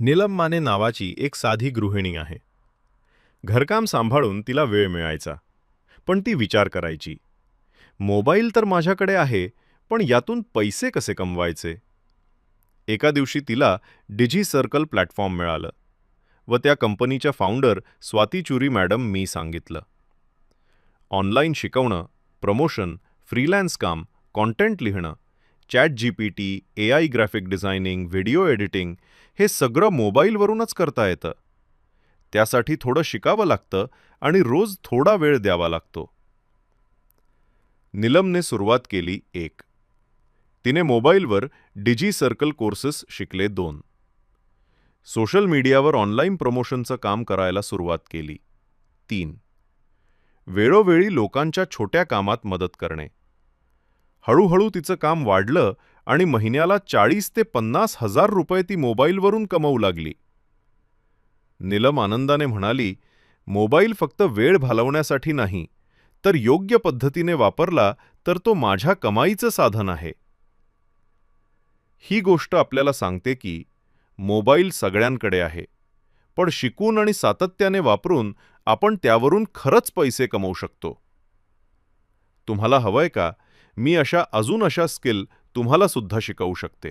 नीलम माने नावाची एक साधी गृहिणी आहे. घरकाम सांभाळून तिला वेळ मिळायचा, पण ती विचार करायची, मोबाईल तर माझ्याकडे आहे, पण यातून पैसे कसे कमवायचे? एका दिवशी तिला डिजी सर्कल प्लॅटफॉर्म मिळालं व त्या कंपनीच्या फाउंडर स्वाती चुरी मॅडम मी सांगितलं. ऑनलाईन शिकवणं, प्रमोशन, फ्रीलान्स काम, कॉन्टेंट लिहिणं, chat GPT, AI graphic designing, video editing हे सगळं मोबाईलवरूनच करता येतं. त्यासाठी थोडं शिकावं लागतं आणि रोज थोडा वेळ द्यावा लागतो. नीलमने सुरुवात केली 1. तिने मोबाईलवर डिजी सर्कल कोर्सेस शिकले 2. सोशल मीडियावर ऑनलाईन प्रमोशनचं काम करायला सुरुवात केली 3. वेळोवेळी लोकांच्या छोट्या कामात मदत करणे. हळूहळू तिचं काम वाढलं आणि महिन्याला 40 ते 50 हजार रुपये ती मोबाईलवरून कमवू लागली. नीलम आनंदाने म्हणाली, मोबाईल फक्त वेळ घालवण्यासाठी नाही, तर योग्य पद्धतीने वापरला तर तो माझ्या कमाईचं साधन आहे. ही गोष्ट आपल्याला सांगते की मोबाईल सगळ्यांकडे आहे, पण शिकून आणि सातत्याने वापरून आपण त्यावरून खरंच पैसे कमवू शकतो. तुम्हाला हवंय का, मी अशा अजून स्किल तुम्हाला सुद्धा शिकवू शकते.